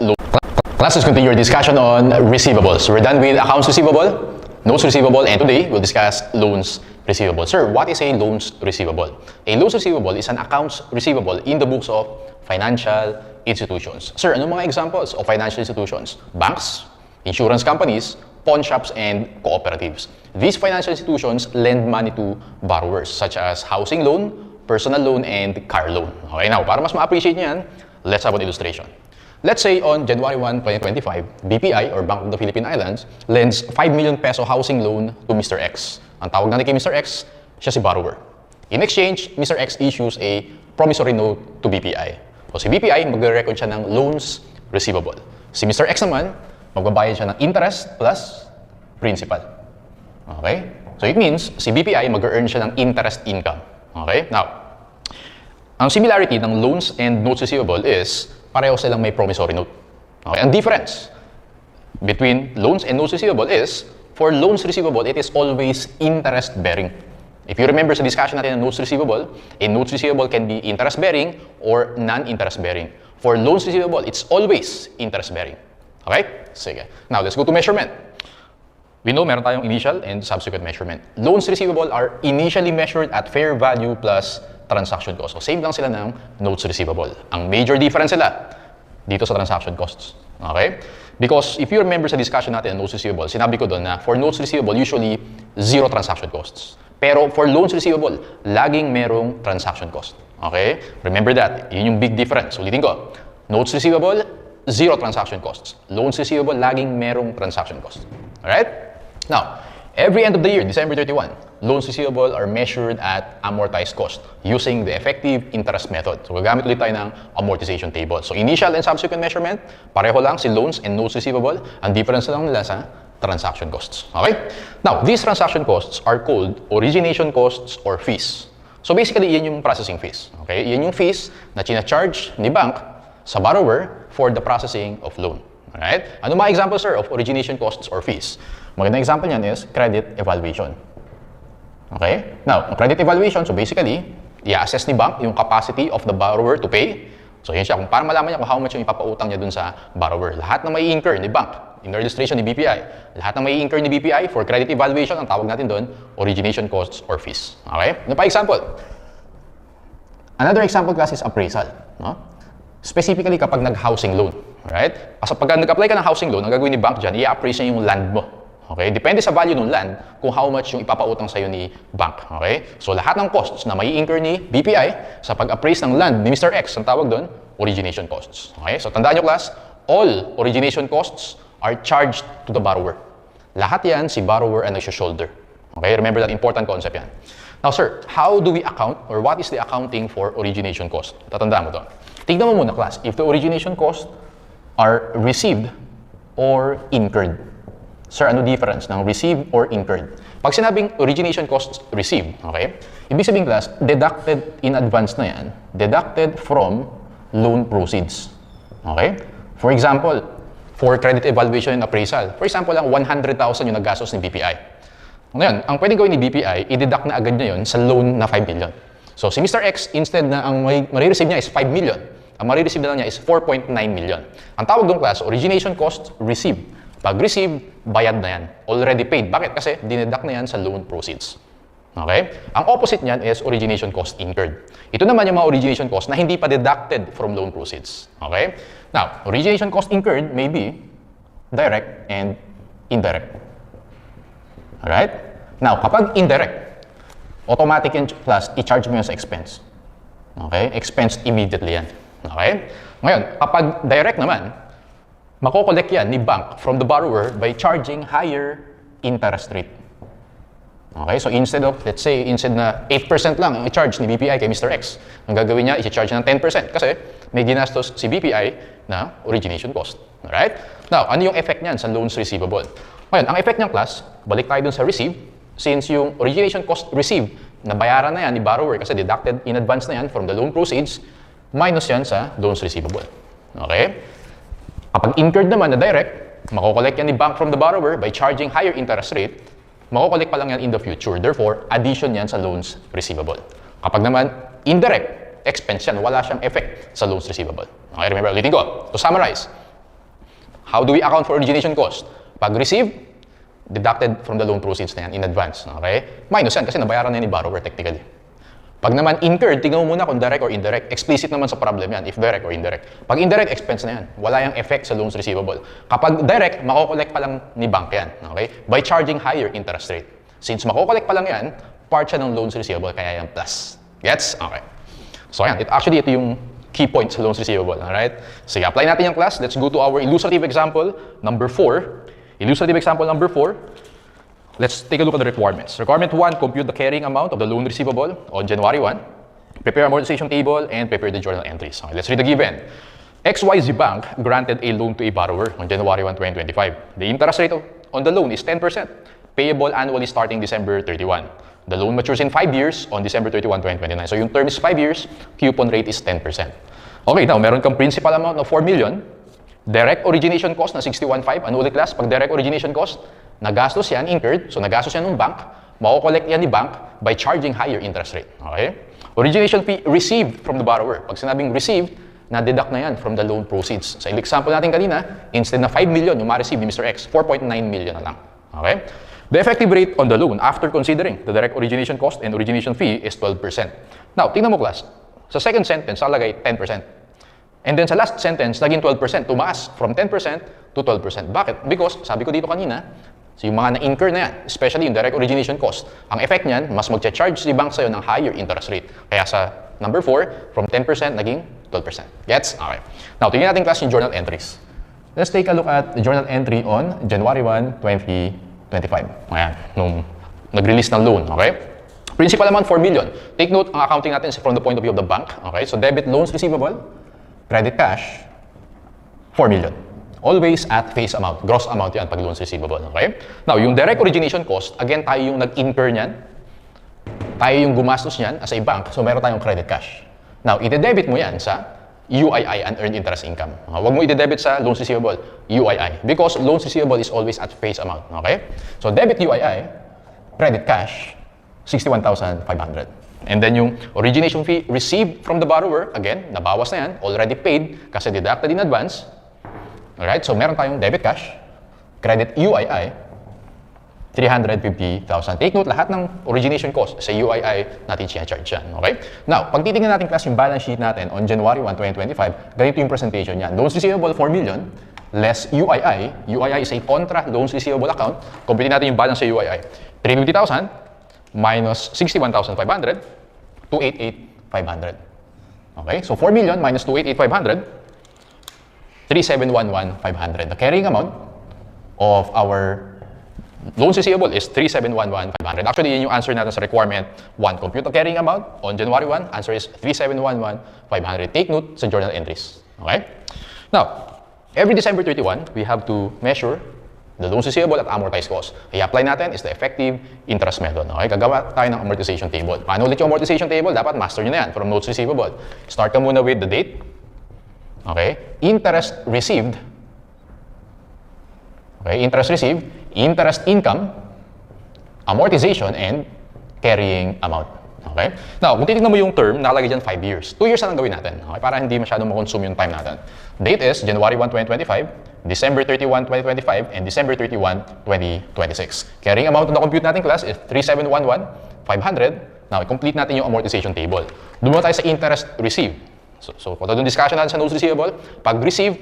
loans. Class, let's continue your discussion on receivables. We're done with accounts receivable, notes receivable, and today we'll discuss loans receivable. Sir, what is a loans receivable? A loans receivable is an accounts receivable in the books of financial institutions. Sir, ano mga examples of financial institutions? Banks, insurance companies, pawn shops, and cooperatives. These financial institutions lend money to borrowers such as housing loan, personal loan, and car loan. Okay, now, para mas ma-appreciate nyo yan, let's have an illustration. Let's say on January 1, 2025, BPI or Bank of the Philippine Islands lends 5 million peso housing loan to Mr. X. Ang tawag natin kay Mr. X, siya si borrower. In exchange, Mr. X issues a promissory note to BPI. So si BPI, magre-record siya ng loans receivable. Si Mr. X naman, magbabayad siya ng interest plus principal. Okay? So it means, si BPI mag-earn siya ng interest income. Okay? Now, ang similarity ng loans and notes receivable is pareho silang may promissory note. Okay? Ang difference between loans and notes receivable is, for loans receivable, it is always interest-bearing. If you remember sa discussion natin ng notes receivable, a notes receivable can be interest-bearing or non-interest-bearing. For loans receivable, it's always interest-bearing. Okay? Sige. Now, let's go to measurement. We know meron tayong initial and subsequent measurement. Loans receivable are initially measured at fair value plus transaction cost. So, same lang sila ng notes receivable. Ang major difference sila dito sa transaction costs. Okay? Because if you remember sa discussion natin ng notes receivable, sinabi ko doon na for notes receivable, usually zero transaction costs. Pero for loans receivable, laging merong transaction cost. Okay? Remember that. Yun yung big difference. Ulitin ko. Notes receivable, zero transaction costs. Loans receivable, laging merong transaction cost. Alright? Now, every end of the year, December 31, loans receivable are measured at amortized cost using the effective interest method. So, gagamit ulit tayo ng amortization table. So, initial and subsequent measurement, pareho lang si loans and notes receivable. Ang difference lang nila sa transaction costs. Okay? Now, these transaction costs are called origination costs or fees. So, basically, yan yung processing fees. Okay? Yan yung fees na charge ni bank sa borrower for the processing of loan. Alright? Ano mga examples, sir, of origination costs or fees? Magandang example niyan is credit evaluation. Okay? Now, credit evaluation, so basically, i-assess ni bank yung capacity of the borrower to pay. So, yan siya. Kung para malaman niya kung how much yung ipapautang niya dun sa borrower. Lahat na may incur ni bank, in the registration ni BPI, lahat na may incur ni BPI for credit evaluation, ang tawag natin dun, origination costs or fees. Okay? Ano pa example? Another example class is appraisal. No? Specifically kapag nag-housing loan. Right? Kasi pag nag-apply ka ng housing loan, ang gagawin ni bank dyan, i-appraise niya yung land mo. Okay? Depende sa value ng land kung how much yung ipapautang sa'yo ni bank. Okay? So, lahat ng costs na may incur ni BPI sa pag-appraise ng land ni Mr. X, ang tawag doon, origination costs. Okay? So, tandaan nyo class, all origination costs are charged to the borrower. Lahat yan, si borrower ang nag-shoulder. Okay? Remember that important concept yan. Now, sir, how do we account or what is the accounting for origination cost? Tatandaan mo to. Tignan mo muna class, if the origination costs are received or incurred. Sir, ano difference ng received or incurred? Pag sinabing origination costs received, okay? Ibig sabihin class, deducted in advance na yan, deducted from loan proceeds. Okay? For example, for credit evaluation and appraisal, for example lang, 100,000 yung naggastos ni BPI. Ngayon, ang pwedeng gawin ni BPI, i-deduct na agad niya yun sa loan na 5 million. So, si Mr. X, instead na ang marireceive niya is 5 million, ang marireceive na lang niya is 4.9 million. Ang tawag doon class, origination costs received. Pag receive, bayad na yan. Already paid. Bakit? Kasi dineduct na yan sa loan proceeds. Okay? Ang opposite niyan is origination cost incurred. Ito naman yung mga origination cost na hindi pa deducted from loan proceeds. Okay? Now, origination cost incurred may be direct and indirect. Alright? Now, kapag indirect, automatic yan plus i-charge mo yan sa expense. Okay? Expense immediately yan. Okay? Ngayon, kapag direct naman, mako-collect yan ni bank from the borrower by charging higher interest rate. Okay? So instead of, let's say, instead na 8% lang ang i-charge ni BPI kay Mr. X, ang gagawin niya, i-charge ng 10% kasi may ginastos si BPI na origination cost. Alright? Now, ano yung effect niyan sa loans receivable? Ngayon, ang effect niyang class, balik tayo dun sa receive, since yung origination cost received, nabayaran na yan ni borrower kasi deducted in advance na yan from the loan proceeds, minus yan sa loans receivable. Okay? Kapag incurred naman na direct, mako-collect yan ni bank from the borrower by charging higher interest rate, mako-collect pa lang yan in the future. Therefore, addition yan sa loans receivable. Kapag naman indirect, expense yan, wala siyang effect sa loans receivable. Okay, remember, ulitin ko. To summarize, How do we account for origination cost? Pag receive, deducted from the loan proceeds na yan in advance. Okay? Minus yan kasi nabayaran na yan ni borrower technically. Pag naman incurred, tingnan mo muna kung direct or indirect. Explicit naman sa problem yan, if direct or indirect. Pag indirect, expense na yan. Wala yung effect sa loans receivable. Kapag direct, makokollect pa lang ni bank yan. Okay? By charging higher interest rate. Since makokollect pa lang yan, part siya ng loans receivable, kaya yan plus. Gets? Okay. So yan, ito yung key points sa loans receivable. Alright? Sige, apply natin yung class. Let's go to our illustrative example, number 4. Illustrative example number 4. Let's take a look at the requirements. Requirement 1, compute the carrying amount of the loan receivable on January 1. Prepare amortization table and prepare the journal entries. Okay, let's read the given. XYZ Bank granted a loan to a borrower on January 1, 2025. The interest rate on the loan is 10%, payable annually starting December 31. The loan matures in 5 years on December 31, 2029. So yung term is 5 years, coupon rate is 10%. Okay, now meron kang principal amount of 4 million, direct origination cost na 61.5. Ano ulit class? Pag direct origination cost, nagastos yan, incurred, so nagastos yan ng bank, mako-collect yan ni bank by charging higher interest rate. Okay? Origination fee received from the borrower. Pag sinabing received, na-deduct na yan from the loan proceeds. Sa example natin kanina, instead na 5 million yung ma-receive ni Mr. X, 4.9 million na lang. Okay? The effective rate on the loan after considering the direct origination cost and origination fee is 12%. Now, tingnan mo class. Sa second sentence, nalagay 10%. And then sa last sentence, naging 12%. Tumaas from 10% to 12%. Bakit? Because, sabi ko dito kanina, so yung mga na-incur na yan, especially yung direct origination cost, ang effect niyan, mas mag-charge si bank sa'yo ng higher interest rate. Kaya sa number 4, from 10% naging 12%. Gets? Okay. Now, tingnan natin class yung journal entries. Let's take a look at the journal entry on January 1, 2025. Ayan, nung nag-release ng loan. Okay? Principal amount 4 million. Take note, ang accounting natin is from the point of view of the bank. Okay? So, debit loans receivable, credit cash, 4 million. Always at face amount. Gross amount yan pag loans receivable. Okay? Now, yung direct origination cost, again, tayo yung nag-incur niyan. Tayo yung gumastos niyan as a bank. So, meron tayong credit cash. Now, ite-debit mo yan sa UII, Unearned Interest Income. Huwag mo ite-debit sa loans receivable, UII. Because loans receivable is always at face amount. Okay? So, debit UII, credit cash, 61,500. And then yung origination fee received from the borrower, again, nabawas na yan, already paid kasi deducted in advance. Alright, so meron tayong debit cash, credit UII, 350,000. Take note, lahat ng origination cost sa UII natin siya-charge yan. Okay? Now, pag titingnan natin class yung balance sheet natin on January 1, 2025, ganito yung presentation yan. Loans receivable, 4 million, less UII. UII is a contra loans receivable account. Compute natin yung balance sa UII. 350,000 minus 61,500, 288,500. Okay? So, 4 million minus 288,500, 3,711,500. The carrying amount of our loans receivable is 3,711,500. Actually, yun yung answer natin sa requirement 1. Compute the carrying amount on January 1. Answer is 3,711,500. Take note sa journal entries. Okay? Now, every December 31, we have to measure the loans receivable at amortized cost. I-apply natin is the effective interest method. Okay? Gagawa tayo ng amortization table. Paano ulit yung amortization table? Dapat master nyo na yan from notes receivable. Start ka muna with the date. Okay? Interest received. Okay? Interest received. Interest income, amortization, and carrying amount. Okay? Now, kung titignan mo yung term, nakalagay dyan 5 years. 2 years na lang gawin natin. Okay? Para hindi masyadong makonsume yung time natin. Date is January 1, 2025, December 31, 2025, and December 31, 2026. Carrying amount na compute natin class is 3,711,500. Now, i-complete natin yung amortization table. Doon tayo sa interest received. So kung yung discussion natin sa notes receivable, pag received,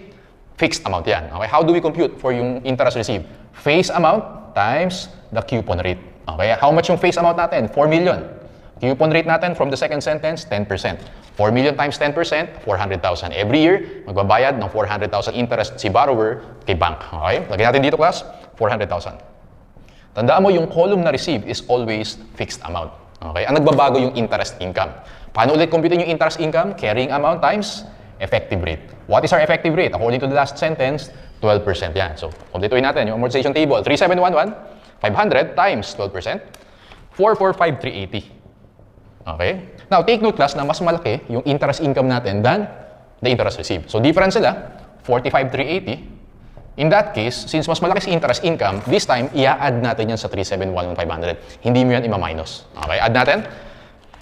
fixed amount yan. Okay? How do we compute for yung interest received? Face amount times the coupon rate. Okay? How much yung face amount natin? 4 million. Coupon rate natin from the second sentence, 10%. 4 million times 10%, 400,000. Every year, magbabayad ng 400,000 interest si borrower kay bank. Okay? Lagyan natin dito class, 400,000. Tandaan mo, yung column na receive is always fixed amount. Okay? Ang nagbabago yung interest income. Paano ulit computein yung interest income? Carrying amount times effective rate. What is our effective rate? According to the last sentence, 12%. Yan. So, kompletuhin natin yung amortization table. 3,711,500 times 12%, 445,380. Okay? Now, take note class na mas malaki yung interest income natin than the interest received. So, difference sila, 45,380. In that case, since mas malaki si interest income, this time, i-add natin yan sa 3,711,500. Hindi mo yan ima-minus. Okay? Add natin.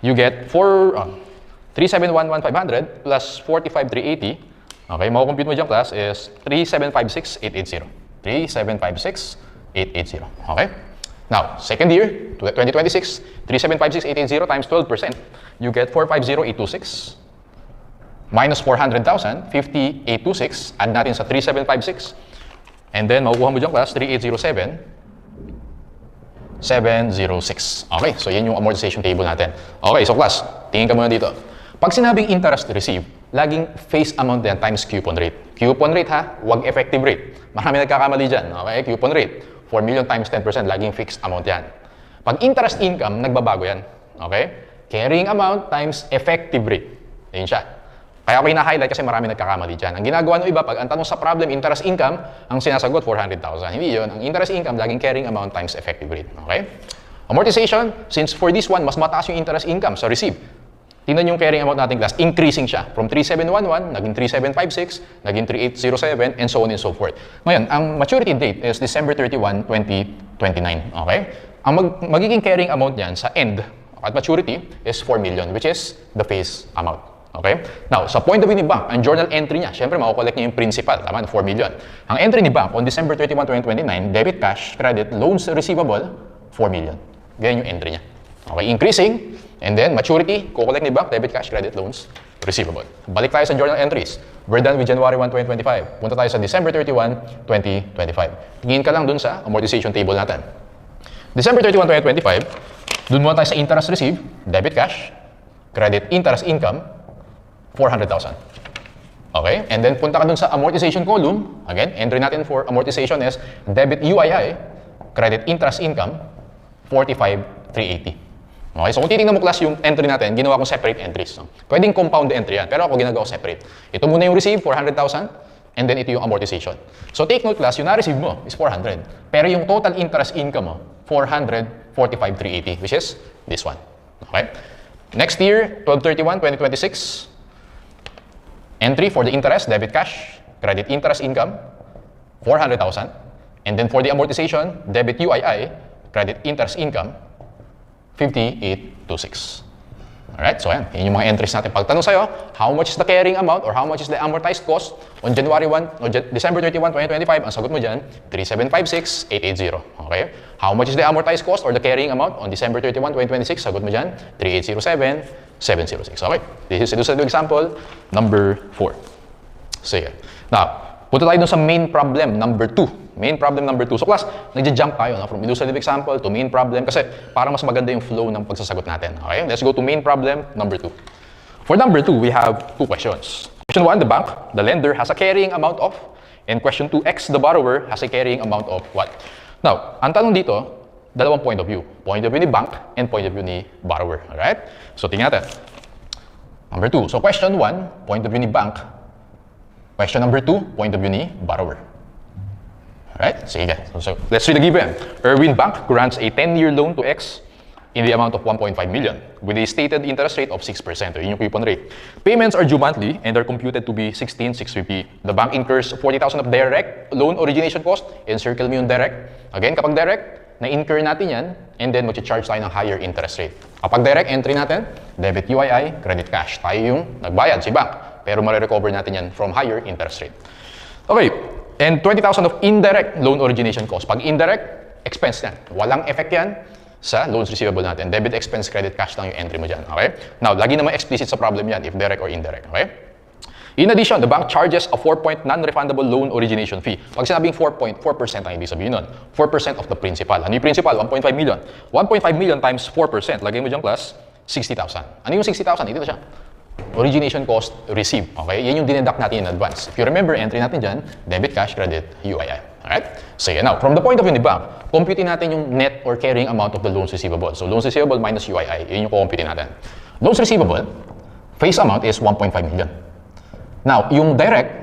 You get 3,711,500 plus 45,380 Okay, makukompute mo dyan class is 3,756,880. 3,756,880. Okay? Now, second year, 2026, 3,756,880 times 12%, you get 450,826 minus 400,000, 50,826, add natin sa 3,756, and then makukuha mo dyan class, 3,807,706. Okay, so yan yung amortization table natin. Okay, so class, tingin ka muna dito. Pag sinabing interest receive, laging face amount yan times coupon rate. Coupon rate ha, wag effective rate. Marami nagkakamali dyan. Okay, coupon rate. 4 million times 10%, laging fixed amount yan. Pag interest income, nagbabago yan. Okay? Carrying amount times effective rate. Yan siya. Kaya ako hina-highlight kasi marami nagkakamali dyan. Ang ginagawa ng iba, pag ang tanong sa problem, interest income, ang sinasagot, 400,000. Hindi yun. Ang interest income, laging carrying amount times effective rate. Okay? Amortization, since for this one, mas mataas yung interest income sa receive. Tingnan yung carrying amount natin class, increasing siya. From 3,711, naging 3,756, naging 3,807, and so on and so forth. Ngayon, ang maturity date is December 31, 2029. Okay? Ang magiging carrying amount niyan sa end at maturity is 4 million, which is the face amount. Okay? Now, sa point of view ni bank, ang journal entry niya, syempre makukollect niya yung principal, tama, 4 million. Ang entry ni bank on December 31, 2029, debit, cash, credit, loans receivable, 4 million. Ganyan yung entry niya. Okay, increasing, and then maturity, kukolect ni bank, debit, cash, credit, loans, receivable. Balik tayo sa journal entries. We're done with January 1, 2025. Punta tayo sa December 31, 2025. Tingin ka lang dun sa amortization table natin. December 31, 2025, dun muna tayo sa interest received, debit, cash, credit, interest income, 400,000. Okay, and then punta ka dun sa amortization column. Again, entry natin for amortization is debit UII, credit, interest income, 45,380. Okay, so kung titingnan mo class yung entry natin, ginawa kong separate entries. No? Pwedeng compound entry yan, pero ako ginagawa ko separate. Ito muna yung receive, 400,000, and then ito yung amortization. So take note class, yung na-receive mo is 400, pero yung total interest income mo, 445,380, which is this one. Okay? Next year, 12/31/2026, entry for the interest, debit, cash, credit, interest income, 400,000, and then for the amortization, debit UII, credit, interest income, 5826. Alright, so yan. Yan yung mga entries natin. Pag tanong sa'yo, how much is the carrying amount or how much is the amortized cost on January 1 or December 31, 2025, ang sagot mo dyan, 3,756,880. Okay? How much is the amortized cost or the carrying amount on December 31, 2026, sagot mo dyan, 3,807,706. Okay? This is illustrative example number 4. Sige. Now, punta tayo dun sa main problem number 2. Main problem number 2. So class, nagja-jump tayo from illustrative example to main problem kasi para mas maganda yung flow ng pagsasagot natin. Okay? Let's go to main problem number 2. For number 2, we have 2 questions. Question 1, the bank, the lender has a carrying amount of, and question 2, X, the borrower, has a carrying amount of what? Now, ang tanong dito, dalawang point of view. Point of view ni bank and point of view ni borrower. Alright? So tingnan natin. Number 2. So question 1, point of view ni bank. Question number 2, point of view ni borrower. Alright, sige. So let's read the given. Erwin Bank grants a 10-year loan to X in the amount of 1.5 million with a stated interest rate of 6%. Yun yung coupon rate. Payments are due monthly and are computed to be 16,650. The bank incurs 40,000 of direct loan origination cost. Encircle mo yung direct. Again, kapag direct, na-incur natin yan and then mag-charge tayo ng higher interest rate. Kapag direct, entry natin, debit UII, credit cash. Tayo yung nagbayad si bank. Pero ma-recover natin yan from higher interest rate. Okay. And 20,000 of indirect loan origination cost. Pag indirect, expense yan. Walang effect yan sa loans receivable natin. Debit, expense, credit, cash lang yung entry mo dyan. Okay? Now, lagi naman explicit sa problem yan if direct or indirect. Okay? In addition, the bank charges a 4% non-refundable loan origination fee. Pag sinabing 4% ang ibig sabihin nun. 4% of the principal. Ano yung principal? 1.5 million. 1.5 million times 4%. Lagay mo dyan class, 60,000. Ano yung 60,000? Dito siya. Origination cost received. Okay? Yan yung dineduct natin in advance. If you remember, entry natin dyan, debit, cash, credit, UII. Alright? So now, from the point of view ni bank, compute natin yung net or carrying amount of the loans receivable. So loans receivable minus UII, yun yung compute natin. Loans receivable, face amount is 1.5 million. Now, yung direct,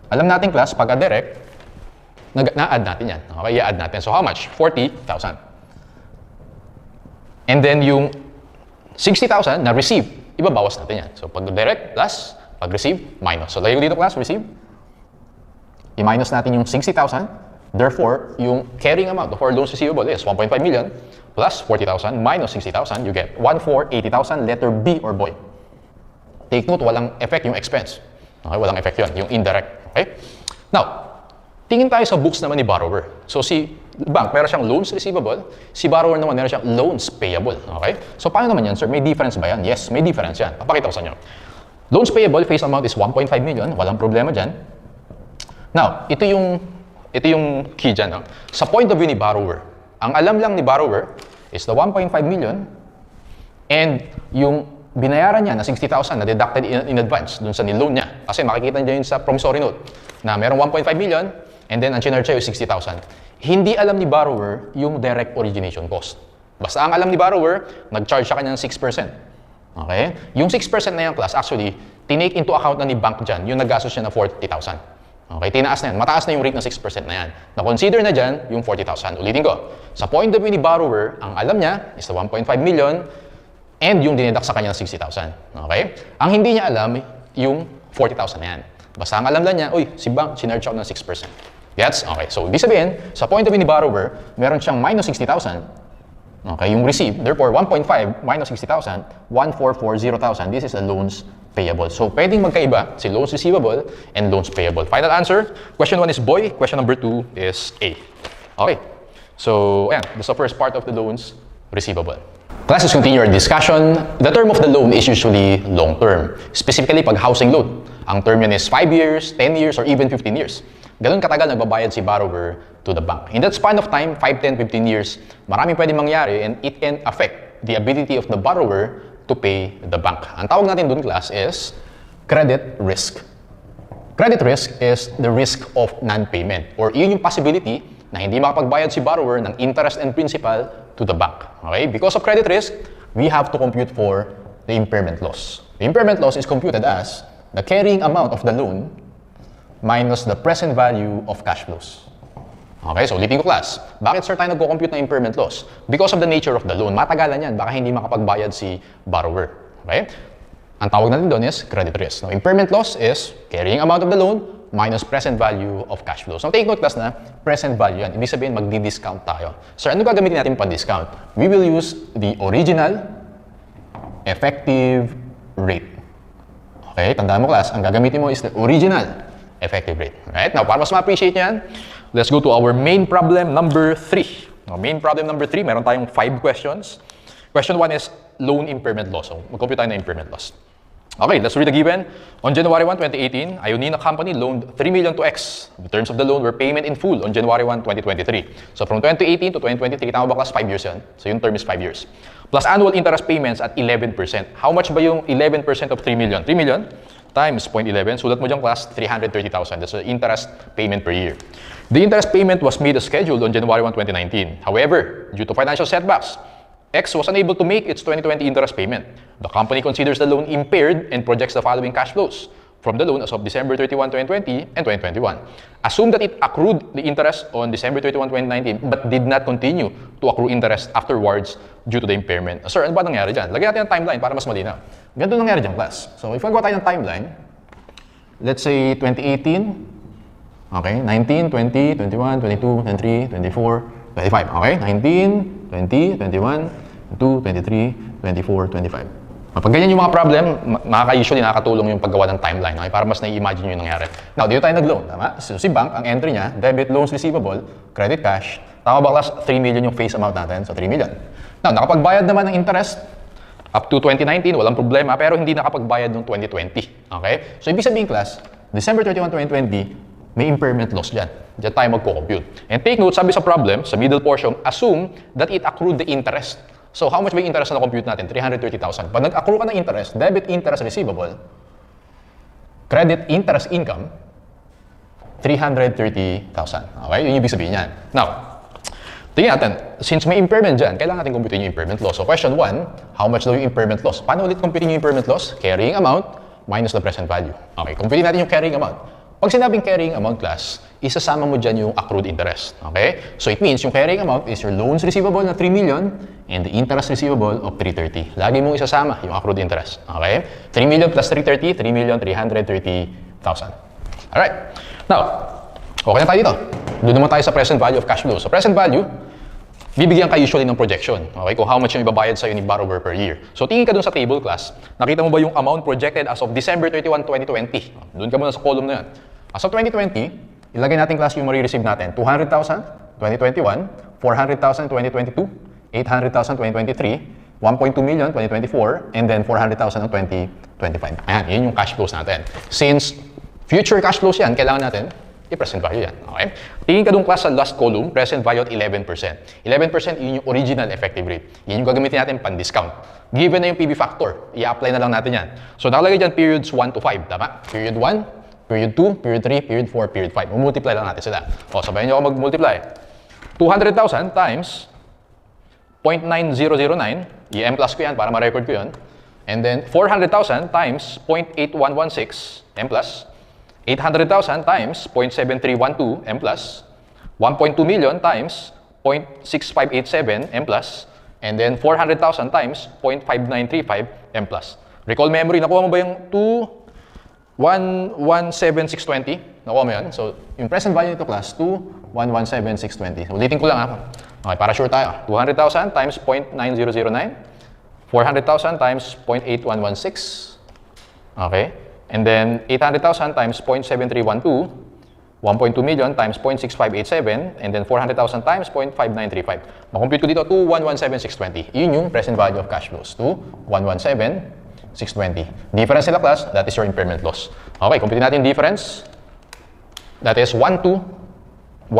alam natin class, pagka direct, na-add natin yan. Okay? I-add natin. So how much? 40,000. And then yung 60,000 na receive, ibabawas natin yan. So, pag direct, plus, pag receive, minus. So, lagay ko dito class, receive. I-minus natin yung 60,000. Therefore, yung carrying amount of our loans receivable is 1.5 million plus 40,000 minus 60,000. You get 1,480,000, letter B or boy. Take note, walang effect yung expense. Okay, walang effect yun, yung indirect. Okay? Now, tingin tayo sa books naman ni borrower. So si bank, meron siyang loans receivable. Si borrower naman, meron siyang loans payable. Okay? So paano naman yan, sir? May difference ba yan? Yes, may difference yan. Papakita ko sa inyo. Loans payable, face amount is 1.5 million. Walang problema dyan. Now, ito yung key dyan. No? Sa point of view ni borrower, ang alam lang ni borrower is the 1.5 million and yung binayaran niya na 60,000 na deducted in advance dun sa niloan niya. Kasi makikita niya yun sa promissory note na merong 1.5 million and then ang chinarge siya yung 60,000. Hindi alam ni borrower yung direct origination cost. Basta ang alam ni borrower, nag-charge siya kanya ng 6%. Okay? Yung 6% na yung class, actually, tinake into account na ni bank dyan, yung naggastos siya na 40,000. Okay? Tinaas na yan. Mataas na yung rate na 6% na yan. Na-consider na dyan yung 40,000. Ulitin ko. Sa point of view ni borrower, ang alam niya is the 1.5 million and yung dineduct sa kanya ng 60,000. Okay? Ang hindi niya alam, yung 40,000 na yan. Basta ang alam lang niya, uy, si bank, sinarge ako ng 6%. Gets? Okay. So, ibig sabihin, sa point of view ni borrower, meron siyang minus 60,000. Okay, yung receive. Therefore, 1.5 minus 60,000, 1,440,000. This is the loans payable. So, pwedeng magkaiba si loans receivable and loans payable. Final answer, question 1 is boy, question number 2 is A. Okay. So, ayan, that's the first part of the loans receivable. Class, let's continue our discussion. The term of the loan is usually long-term. Specifically, pag housing loan. Ang term yan is 5 years, 10 years, or even 15 years. Ganun katagal nagbabayad si borrower to the bank. In that span of time, 5, 10, 15 years, maraming pwedeng mangyari and it can affect the ability of the borrower to pay the bank. Ang tawag natin dun, class, is credit risk. Credit risk is the risk of non-payment or yun yung possibility na hindi makapagbayad si borrower ng interest and principal to the bank. Okay? Because of credit risk, we have to compute for the impairment loss. The impairment loss is computed as the carrying amount of the loan minus the present value of cash flows. Okay, so ulitin ko, class. Bakit, sir, tayo nagko-compute ng impairment loss? Because of the nature of the loan. Matagalan yan. Baka hindi makapagbayad si borrower. Okay? Ang tawag natin doon is credit risk. Now, impairment loss is carrying amount of the loan minus present value of cash flows. So, take note, class, na present value yan. Ibig sabihin, magdi-discount tayo. Sir, ano gagamitin natin pang-discount? We will use the original effective rate. Okay, tandaan mo, class. Ang gagamitin mo is the original effective rate. Right? Now, para mas ma-appreciate yan, let's go to our main problem number 3. Now, main problem number 3, meron tayong 5 questions. Question 1 is loan impairment loss. So, mag-compute tayo ng impairment loss. Okay, let's read the given. On January 1, 2018, Ionina Company loaned 3 million to X. The terms of the loan were payment in full on January 1, 2023. So, from 2018 to 2023, tama ba, class? 5 years yan. So, yung term is 5 years. Plus annual interest payments at 11%. How much ba yung 11% of 3 million? 3 million times 0.11. Sulat mo dyan, class, 330,000. That's the interest payment per year. The interest payment was made as scheduled on January 1, 2019. However, due to financial setbacks, X was unable to make its 2020 interest payment. The company considers the loan impaired and projects the following cash flows from the loan as of December 31, 2020 and 2021. Assume that it accrued the interest on December 31, 2019 but did not continue to accrue interest afterwards due to the impairment. Sir, ano ba nangyari dyan? Lagyan natin ang timeline para mas malinaw. Ganito nangyari dyan, class. So, if magawa tayo ng timeline, let's say 2018, okay, 19, 20, 21, 22, 23, 24, 25, okay? 19, 20, 21, 22, 23, 24, 25. Pag ganyan yung mga problem, usually nakakatulong yung paggawa ng timeline, okay? Para mas na-imagine yung nangyari. Now, dito tayo nag-loan, tama? So, si bank, ang entry niya, debit, loans, receivable, credit, cash. Tama ba, class? 3 million yung face amount natin, so 3 million. Now, nakapagbayad naman ng interest up to 2019, walang problema, pero hindi nakapagbayad noong 2020. Okay? So, ibig sabihin, class, December 31, 2020, may impairment loss dyan. Diyan tayo magko-compute. And take note, sabi sa problem, sa middle portion, assume that it accrued the interest. So, how much ba yung interest na compute natin? 330,000. Pag nag-accrue ka ng interest, debit interest receivable, credit interest income, 330,000. Okay? Yun yung ibig sabihin yan. Now, tingnan natin, since may impairment dyan, kailangan natin computing yung impairment loss. So, question 1, how much daw yung impairment loss? Paano ulit computing yung impairment loss? Carrying amount minus the present value. Okay, computing natin yung carrying amount. Pag sinabing carrying amount, class, isasama mo dyan yung accrued interest. Okay? So, it means yung carrying amount is your loans receivable na 3 million and the interest receivable of 330. Lagi mong isasama yung accrued interest. Okay? 3 million plus 330, 3,330,000. Alright. Now, okay na tayo dito. Doon naman tayo sa present value of cash flow. So, present value, bibigyan ka usually ng projection, okay, kung how much yung ibabayad sa'yo ni borrower per year. So tingin ka dun sa table class, nakita mo ba yung amount projected as of December 31, 2020? Doon ka muna sa column na yan. As of 2020, ilagay natin class yung marireceive natin. 200,000, 2021, 400,000, 2022, 800,000, 2023, 1.2 million, 2024, and then 400,000 ng 2025. Ayan, yun yung cash flows natin. Since future cash flows yan, kailangan natin i-present value yan. Okay? Tingin ka dun class sa last column, present value at 11%. 11% yun yung original effective rate. Yun yung gagamitin natin pan-discount. Given na yung PB factor, i-apply na lang natin yan. So nakalagay dyan periods 1 to 5, tama? Period 1, period 2, period 3, period 4, period 5. Multiply lang natin sila. O, sabayan nyo ako mag-multiply. 200,000 times 0.9009, i-M plus ko yan para ma-record ko yun. And then 400,000 times 0.8116, M plus. 800,000 times 0.7312 M plus, 1.2 million times 0.6587 M plus, and then 400,000 times 0.5935 M plus. Recall memory, nakuha mo ba yung 2,117,620? Nakuha mo yun? So, yung present value nito class, 2,117,620. Ulitin ko lang ha. Okay, para sure tayo. 200,000 times 0.9009, 400,000 times 0.8116, okay? And then 800,000 times 0.7312, 1.2 million times 0.6587, and then 400,000 times 0.5935. Makompute ko dito, 2,117,620. Yun yung present value of cash flows, 2,117,620. Difference nila class, that is your impairment loss. Okay, compute natin difference. That is 1,212,380.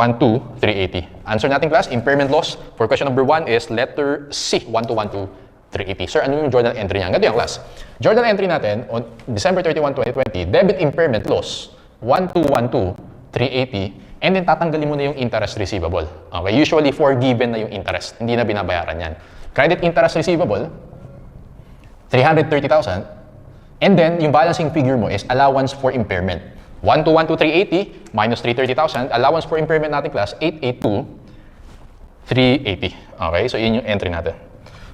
Answer natin class, impairment loss for question number 1 is letter C, 1,212,380. Sir, ano yung journal entry niya? Ganito yung class. Journal entry natin on December 31, 2020, debit impairment loss, 1,212,380, and then tatanggalin mo na yung interest receivable. Okay, usually forgiven na yung interest, hindi na binabayaran yan. Credit interest receivable, 330,000, and then yung balancing figure mo is allowance for impairment. 1,212,380 minus 330,000, allowance for impairment natin class, 882,380. Okay, so yun yung entry natin.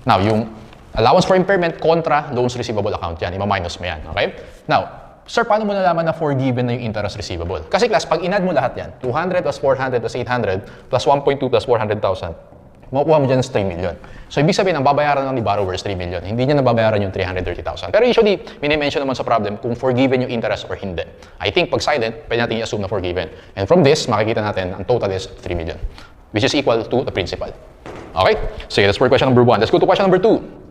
Now, yung allowance for impairment kontra loans receivable account yan. Ima-minus mo yan. Okay? Now, sir, paano mo nalaman na forgiven na yung interest receivable? Kasi class, pag inad mo lahat yan, 200 plus 400 plus 800 plus 1.2 plus 400,000, makukuha mo dyan is 3 million. So, ibig sabihin, ang babayaran lang ni borrower is 3 million. Hindi niya nababayaran yung 330,000. Pero usually, mini-mention naman sa problem kung forgiven yung interest or hindi. I think pag silent, pwede natin i-assume na forgiven. And from this, makikita natin, ang total is 3 million, which is equal to the principal. Okay? So, that's for question number 1. Let's go to question number 2.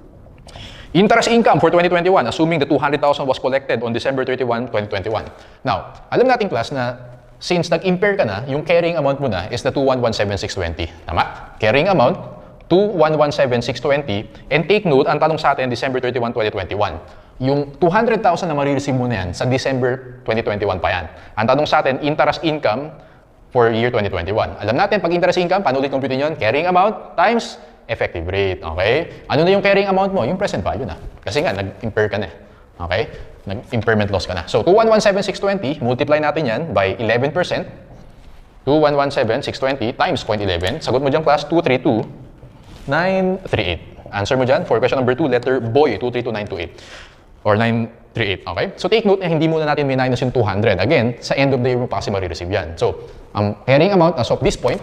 Interest income for 2021, assuming the 200,000 was collected on December 31, 2021. Now, alam natin class na since nag-impair ka na, yung carrying amount mo na is the 2,117,620. Tama? Carrying amount, 2,117,620. And take note, ang tanong sa atin, December 31, 2021. Yung 200,000 na marireceive mo na yan, sa December 2021 pa yan. Ang tanong sa atin, interest income for year 2021. Alam natin, pag interest income, paano ulit compute yun? Carrying amount times effective rate, okay? Ano na yung carrying amount mo? Yung present value na. Kasi nga, nag-impair ka na, okay? Nag-impairment loss ka na. So, 2,117,620, multiply natin yan by 11%. 2,117,620 times 0.11. Sagot mo dyan, class, 232,938. Answer mo dyan for question number 2, letter boy, 232,928. Or 938, okay? So, take note na hindi muna natin may minus yung 200. Again, sa end of the year mo pa kasi marireceive yan. So, ang carrying amount as of this point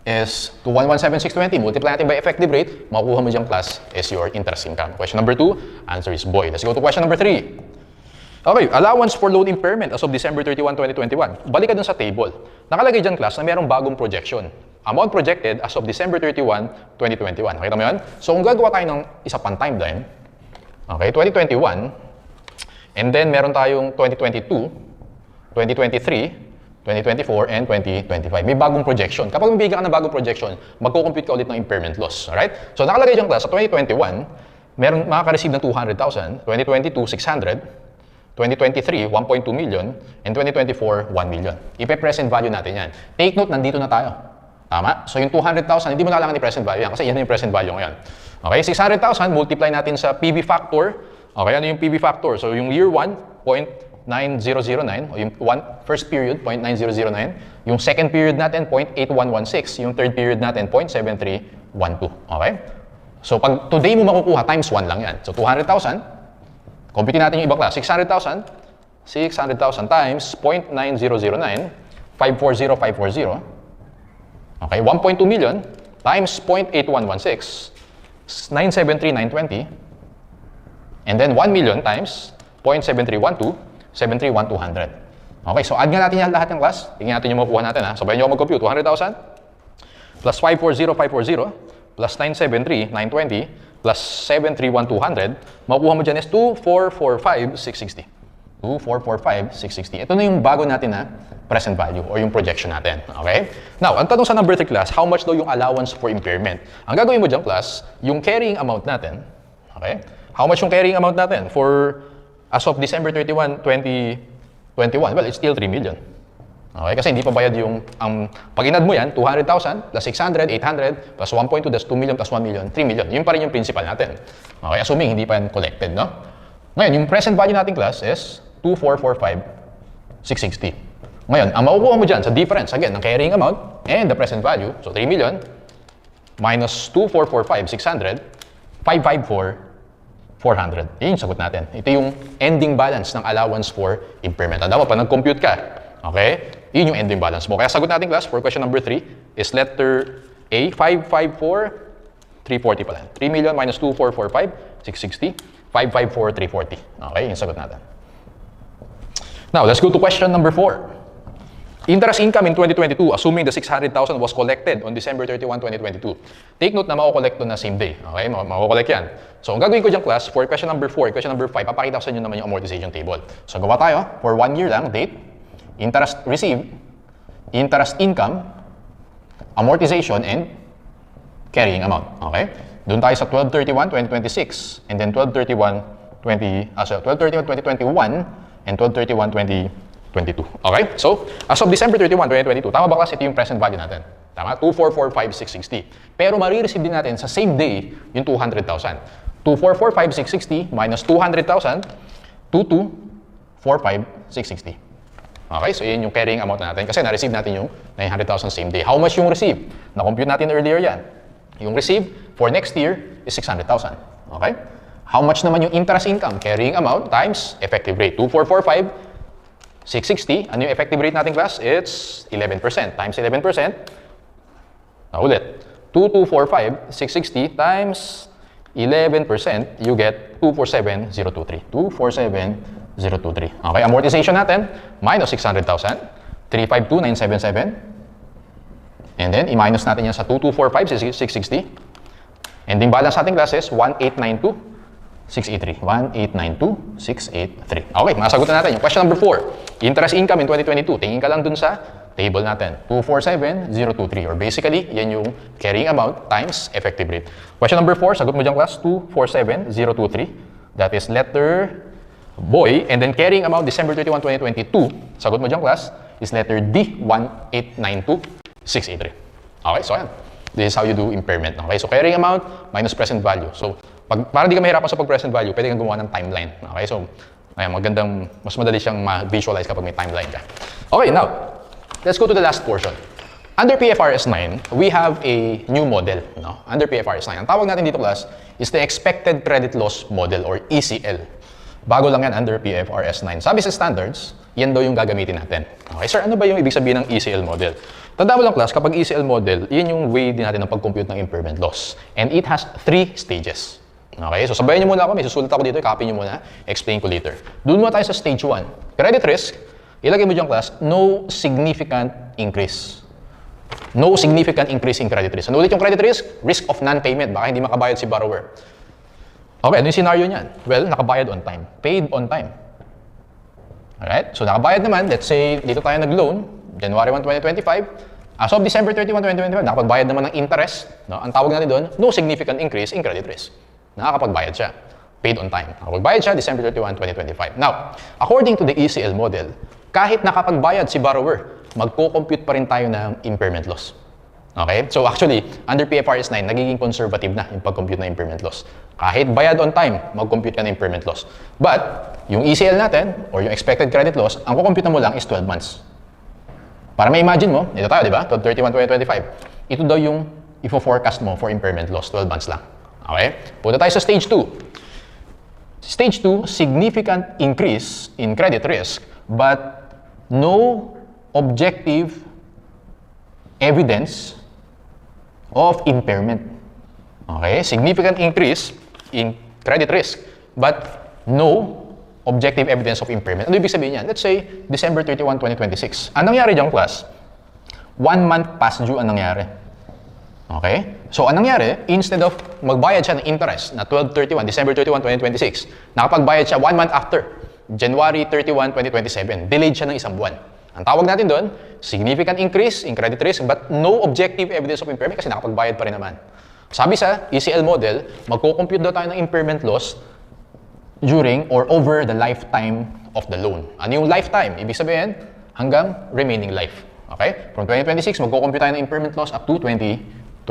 is 2,117,620. Multiply natin by effective rate. Makukuha mo diyang class is your interest income. Question number 2, answer is boy. Let's go to question number 3. Okay, allowance for loan impairment as of December 31, 2021. Balik ka dun sa table. Nakalagay dyan class na mayroong bagong projection. Amount projected as of December 31, 2021. Nakita mo yan? So kung gagawa tayo ng isa pang timeline, okay, 2021, and then meron tayong 2022, 2023, 2024, and 2025. May bagong projection. Kapag mabigyan ka ng bagong projection, magko-compute ka ulit ng impairment loss. Alright? So nakalagay dyan class, sa 2021, meron makaka-receive ng 200,000, 2022, 600, 2023, 1.2 million, and 2024, 1 million. Ipe-present value natin yan. Take note, nandito na tayo. Tama? So yung 200,000, hindi mo kailangan i-present value yan kasi yan yung present value ngayon. Okay, 600,000, multiply natin sa PB factor. Okay, ano yung PB factor? So yung year 1, 0.9009, o yung first period, 0.9009. Yung second period natin, 0.8116. Yung third period natin, 0.7312. Okay? So pag today mo makukuha, times 1 lang yan. So 200,000, compute natin yung iba class. 600,000 times 0.9009, 540,540. Okay, 1.2 million times 0.8116, 973,920, and then 1 million times 0.7312, 731,200. Okay, so add nga natin yan lahat ng class. Tingnan natin yung makukuha natin ha. Sabayan nyo ako mag-compute. 200,000 plus 540,540 plus 973,920 plus 731,200. Makukuha mo dyan is 2445,660. 2445,660. Ito na yung bago natin na present value or yung projection natin. Okay? Now, ang tanong sa number 3 class, how much daw yung allowance for impairment? Ang gagawin mo dyan class, yung carrying amount natin. Okay? How much yung carrying amount natin for as of December 31, 2021? Well, it's still 3 million. Okay? Kasi hindi pa bayad yung, pag inad mo yan, 200,000 plus 600, 800 plus 1.2, that's 2 million plus 1 million, 3 million. Yun pa rin yung principal natin. Okay? Assuming hindi pa yan collected, no? Ngayon, yung present value natin class is 2445,660. Ngayon, ang makukuha mo dyan sa difference, again, ng carrying amount and the present value, so 3 million minus 2445,600, 554,400. Yun yung sagot natin. Ito yung ending balance ng allowance for impairment. Tanda mo, pag nag-compute ka, okay, yun yung ending balance mo. Kaya sagot natin class for question number 3 is letter A, 554,340 pala. 3 million minus 2445,660, 554,340. Okay, yung sagot natin. Now, let's go to question number 4. Interest income in 2022, assuming the 600,000 was collected on December 31, 2022. Take note na mako-collect na same day. Okay, mako-collect yan. So, ang gagawin ko dyan class, for question number 4, question number 5, papakita ko sa inyo naman yung amortization table. So, gawa tayo for 1 year lang, date, interest received, interest income, amortization, and carrying amount. Okay? Doon tayo sa 12/31/2026 and then 12/31/2021 and 12/31/2022. Okay? So, as of December 31, 2022, tama ba class? Ito yung present value natin. Tama? 2445660. Pero marireceive din natin sa same day yung 200,000. 2445660 minus 200,000, 2245,660. Okay? So, yun yung carrying amount natin kasi na-receive natin yung 900,000 same day. How much yung receive? Na-compute natin earlier yan. Yung receive for next year is 600,000. Okay? How much naman yung interest income? Carrying amount times effective rate. 2445660. Ano yung effective rate natin class? It's 11%. Times 11%. Ulit. 2245660 times 11%, you get 247023. 247023. Okay, amortization natin, minus 600,000. 352977. And then, i-minus natin yan sa 2245,660. Ending balance natin class is 1,892,683. 1,892,683. Okay, masagutan natin yung question number 4. Interest income in 2022. Tingin ka lang dun sa table natin. 247,023. Or basically, yan yung carrying amount times effective rate. Question number 4, sagot mo dyan class, 247,023. That is letter boy. And then carrying amount December 31, 2022. Sagot mo dyan class is letter D, 1,892,683. Okay, so ayan. This is how you do impairment. Okay, so carrying amount minus present value. So, para di ka mahirapan sa pag-present value, pwede kang gumawa ng timeline. Okay, so, ayan, mas madali siyang ma-visualize kapag may timeline ka. Okay, now, let's go to the last portion. Under PFRS 9, we have a new model. No? Under PFRS 9, ang tawag natin dito class is the Expected Credit Loss Model or ECL. Bago lang yan under PFRS 9. Sabi sa standards, yan daw yung gagamitin natin. Okay, sir, ano ba yung ibig sabihin ng ECL model? Tanda mo lang class, kapag ECL model, yan yung way din natin ng pag-compute ng impairment loss. And it has 3 stages. Okay, so sabayan niyo muna ako, may susulat ako dito, copy niyo muna, explain ko later. Doon muna tayo sa stage 1. Credit risk, ilagay mo dyan class, no significant increase. No significant increase in credit risk. Ano ulit yung credit risk? Risk of non-payment, baka hindi makabayad si borrower. Okay, ano yung scenario niyan? Well, nakabayad on time. Paid on time. Alright, so nakabayad naman, let's say, dito tayo nag-loan, January 1, 2025. As of December 31, 2025, nakapagbayad naman ng interest. No? Ang tawag natin doon, no significant increase in credit risk. Nakakapagbayad siya. Paid on time. Nakapagbayad siya December 31, 2025. Now, according to the ECL model, kahit nakapagbayad si borrower, magko-compute pa rin tayo ng impairment loss. Okay? So actually, under PFRS 9, nagiging conservative na yung pag-compute ng impairment loss. Kahit bayad on time, mag-compute ka ng impairment loss. But, yung ECL natin, or yung expected credit loss, ang kukompute mo lang is 12 months. Para ma-imagine mo, ito tayo, di ba? 12/31/2025. Ito daw yung ifo-forecast mo for impairment loss, 12 months lang. Okay? Punta tayo sa stage 2. Stage 2, significant increase in credit risk, but no objective evidence of impairment. Okay? Significant increase in credit risk, but no objective evidence of impairment. Ano ibig sabihin yan? Let's say, December 31, 2026. Anong nangyari dyan, class? 1 month past due ang nangyari. Okay? So, anong nangyari? Instead of magbayad siya ng interest na December 31, 2026, nakapagbayad siya 1 month after, January 31, 2027. Delayed siya ng isang buwan. Ang tawag natin doon, significant increase in credit risk but no objective evidence of impairment kasi nakapagbayad pa rin naman. Sabi sa ECL model, magko-compute daw tayo ng impairment loss during or over the lifetime of the loan. Ano yung lifetime? Ibig sabihin, hanggang remaining life. Okay? From 2026, magko-compute tayo ng impairment loss up to 2029.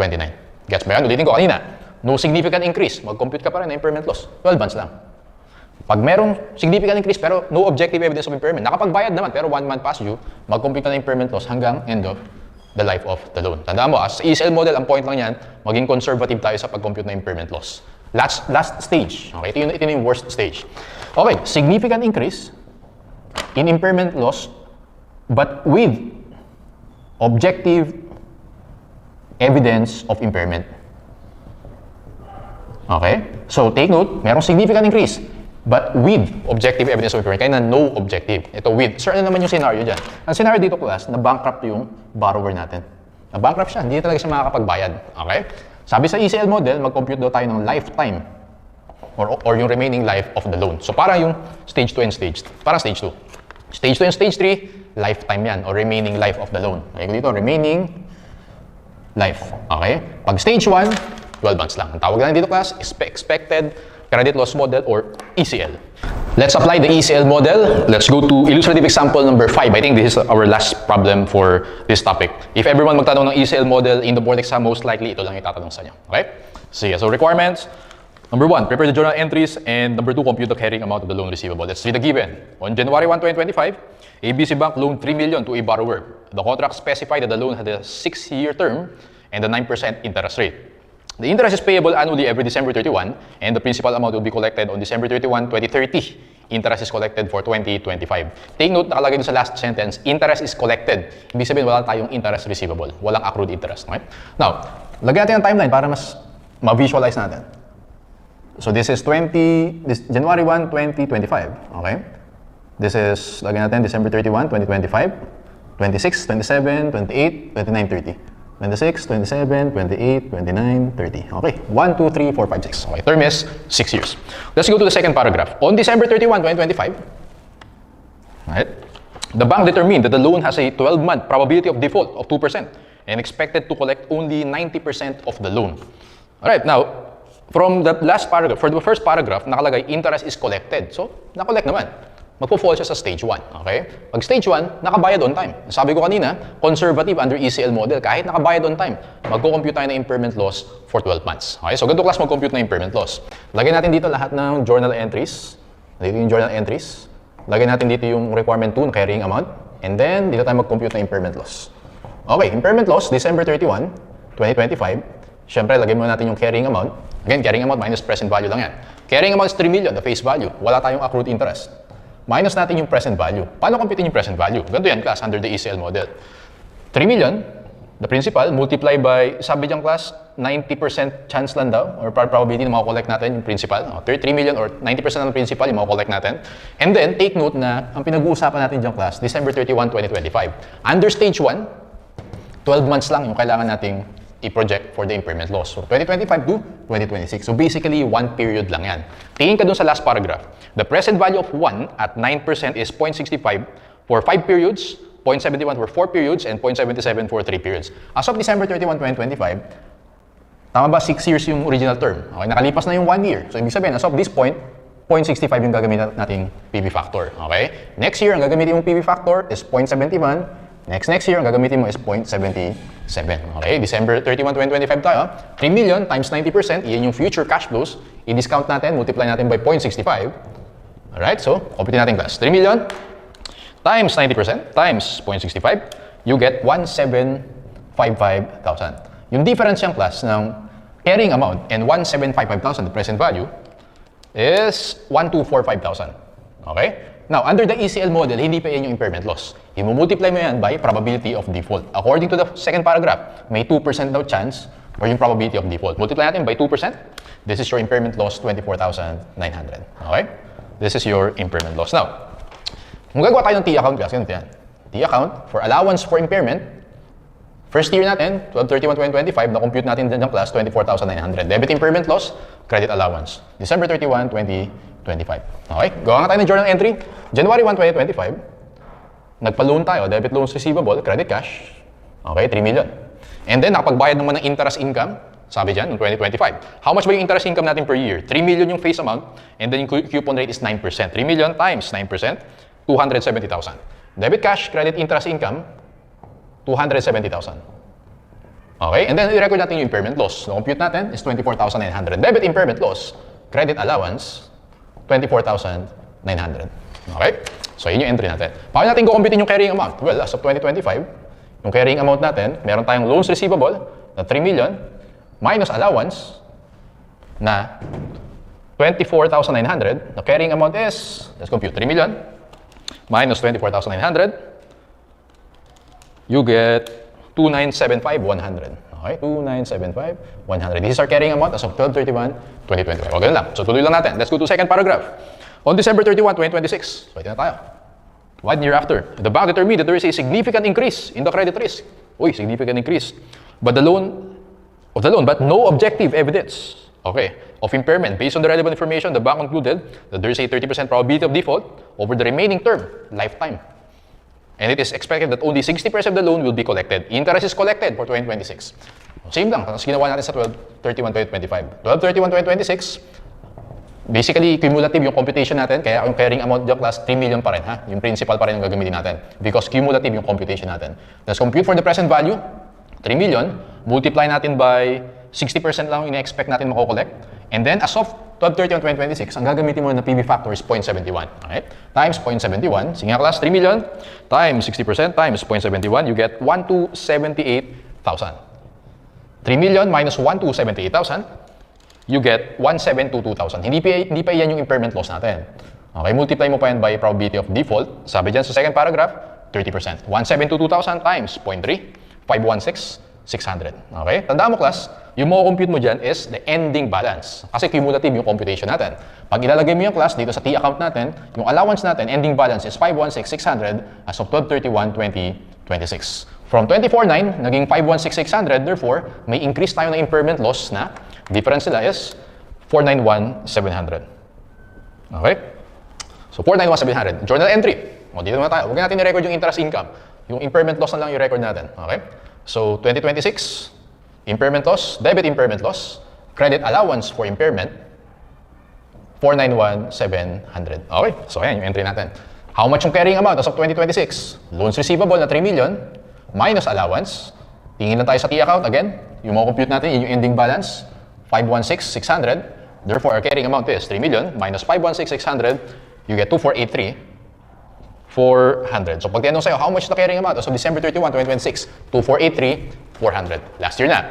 Gets ba yan? Ulitin ko kanina. No significant increase. Mag-compute ka pa rin ng impairment loss. 12 months lang. Pag merong significant increase pero no objective evidence of impairment, nakapagbayad naman pero 1 month past due, mag-compute ka ng impairment loss hanggang end of the life of the loan. Tandaan mo, as ECL model, ang point lang yan, maging conservative tayo sa pag-compute ng impairment loss. Last stage. Okay, ito yung worst stage. Okay, significant increase in impairment loss but with objective evidence of impairment. Okay? So, take note, merong significant increase but with objective evidence of impairment. Kaya na no objective. Ito with. Sir, ano naman yung scenario dyan? Ang scenario dito, class, na bankrupt yung borrower natin. Na bankrupt siya, hindi talaga siya makakapagbayad. Okay? Sabi sa ECL model, mag-compute daw tayo ng lifetime or yung remaining life of the loan. So, parang yung stage 2 and stage 3. Parang stage 2. Stage 2 and stage 3, lifetime yan or remaining life of the loan. Okay, dito, remaining life. Okay? Pag stage 1, 12 months lang. Ang tawag lang dito, class, expected credit loss model or ECL. Let's apply the ECL model. Let's go to illustrative example number 5. I think this is our last problem for this topic. If everyone magtanong ng ECL model in the board exam, most likely ito lang itatanong sa inyo. Okay? Sige, so requirements. Number 1, prepare the journal entries. And number 2, compute the carrying amount of the loan receivable. Let's read the given. On January 1, 2025, ABC Bank loaned 3 million to a borrower. The contract specified that the loan had a 6-year term and a 9% interest rate. The interest is payable annually every December 31, and the principal amount will be collected on December 31, 2030. Interest is collected for 2025. Take note, nakalagay dun sa last sentence, interest is collected. Ibig sabihin, wala tayong interest receivable. Walang accrued interest. Okay? Now, lagyan natin ang timeline para mas ma-visualize natin. So, this is January 1, 2025. Okay? This is, lagyan natin, December 31, 2025, 26, 27, 28, 29, 30. 26, 27, 28, 29, 30. Okay. 1, 2, 3, 4, 5, 6. Okay. Term is 6 years. Let's go to the second paragraph. On December 31, 2025, right, the bank determined that the loan has a 12-month probability of default of 2% and expected to collect only 90% of the loan. Alright, now, from the last paragraph, for the first paragraph, nakalagay interest is collected. So, na-collect naman. Magpo-fall siya sa stage 1. Okay? Pag stage 1, nakabayad on time. Sabi ko kanina, conservative under ECL model, kahit nakabayad on time, magko-compute tayo ng impairment loss for 12 months. Okay? So, ganito class mag-compute na impairment loss. Lagyan natin dito lahat ng journal entries. Dito yung journal entries. Lagyan natin dito yung requirement 2, carrying amount. And then, dito tayo mag-compute na impairment loss. Okay, impairment loss, December 31, 2025. Siyempre, lagyan muna natin yung carrying amount. Again, carrying amount minus present value lang yan. Carrying amount is 3 million, the face value. Wala tayong accrued interest. Minus natin yung present value. Paano computein yung present value? Ganito yan, class, under the ECL model. 3 million, the principal, multiply by, sabi diyang class, 90% chance lang daw, or probability na makakollect natin yung principal. 3 million or 90% ng principal yung makakollect natin. And then, take note na, ang pinag-uusapan natin diyang class, December 31, 2025. Under stage 1, 12 months lang yung kailangan nating i-project for the impairment loss. So, 2025 to 2026. So, basically, 1 period lang yan. Tingin ka dun sa last paragraph. The present value of 1 at 9% is 0.65 for 5 periods, 0.71 for 4 periods, and 0.77 for 3 periods. As of December 31, 2025, tama ba 6 years yung original term? Okay, nakalipas na yung 1 year. So, ibig sabihin, as of this point, 0.65 yung gagamitin nating PV factor. Okay? Next year, ang gagamitin mong PV factor is 0.71. Next year, ang gagamitin mo is 0.77. Okay? December 31, 2025 tayo. 3 million times 90%, iyan yung future cash flows. I-discount natin, multiply natin by 0.65. Alright? So, compute natin class. 3 million times 90% times 0.65, you get 1,755,000. Yung difference yung class ng carrying amount and 1,755,000, the present value, is 1,245,000. Okay? Now, under the ECL model, hindi pa yan yung impairment loss. I-multiply mo yan by probability of default. According to the second paragraph, may 2% daw chance or yung probability of default. Multiply natin by 2%. This is your impairment loss, 24,900. Okay? This is your impairment loss. Now, kung gagawa tayo ng T account class, ganito yan. T account for allowance for impairment. First year natin, 12/31/2025, na-compute natin dyan ng class, 24,900. Debit impairment loss, credit allowance. December 31, 2025. Okay? Gawa nga tayo ng journal entry. January 1, 2025, nagpa-loan tayo, debit loans receivable, credit cash. Okay, 3 million. And then, nakapagbayad naman ng interest income, sabi dyan, noong 2025. How much ba yung interest income natin per year? 3 million yung face amount, and then yung coupon rate is 9%. 3 million times 9%, 270,000. Debit cash, credit interest income, 270,000. Okay? And then, i-record natin yung impairment loss. So, compute natin is 24,900. Debit impairment loss, credit allowance, 24,900. Okay? So, yun yung entry natin. Paano natin kukumpitin yung carrying amount? Well, as of 2025, yung carrying amount natin, meron tayong loans receivable na 3 million minus allowance na 24,900. The carrying amount is, let's compute, 3 million minus 24,900. You get 2,975,100. Okay? 2,975,100. This is our carrying amount as of 12/31/2025. O, ganun lang. So, tuloy lang natin. Let's go to second paragraph. On December 31, 2026, so ito na tayo. 1 year after, the bank determined that there is a significant increase in the credit risk. Uy, significant increase. But no objective evidence. Okay. Of impairment. Based on the relevant information, the bank concluded that there is a 30% probability of default over the remaining term, lifetime. And it is expected that only 60% of the loan will be collected. Interest is collected for 2026. Same lang, tapos ginawa natin sa 12/31/2025. 12/31/2026, basically, cumulative yung computation natin, kaya yung carrying amount dyan class, 3 million pa rin, ha? Yung principal pa rin yung gagamitin natin. Because cumulative yung computation natin. Let's compute for the present value, 3 million, multiply natin by 60% lang yung ina-expect natin mako-collect. And then, as of 12/31/2026, ang gagamitin mo na PV factor is 0.71. Okay? Times 0.71. Sige nga class, 3 million times 60% times 0.71, you get 1,278,000. 3 million minus 1,278,000, you get 1,722,000. Hindi pa yan yung impairment loss natin. Okay, multiply mo pa yan by probability of default. Sabi dyan sa second paragraph, 30%. 1,722,000 times 0.3, 516,600. Okay? Tandaan mo class, yung compute mo dyan is the ending balance. Kasi cumulative yung computation natin. Pag ilalagay mo yung class dito sa T account natin, yung allowance natin, ending balance is 516,600 as of 12/31/2026. From 24,900, naging 516,600. Therefore, may increase tayo ng impairment loss na difference nila is 491,700. Okay? So, 491,700. Journal entry. O, dito naman tayo. Huwag natin i-record yung interest income. Yung impairment loss na lang yung record natin. Okay? So, 2026, impairment loss, debit impairment loss, credit allowance for impairment, 491,700. Okay? So, ayan yung entry natin. How much yung carrying amount as of 2026? Loans receivable na 3 million, minus allowance. Tingin lang tayo sa T account. Again, yung compute natin, yung ending balance, 516,600. Therefore, our carrying amount is 3 million minus 516,600. You get 2,483,400. So, pag tinanong sa'yo, how much the carrying amount as of December 31, 2026? 2,483,400. Last year na.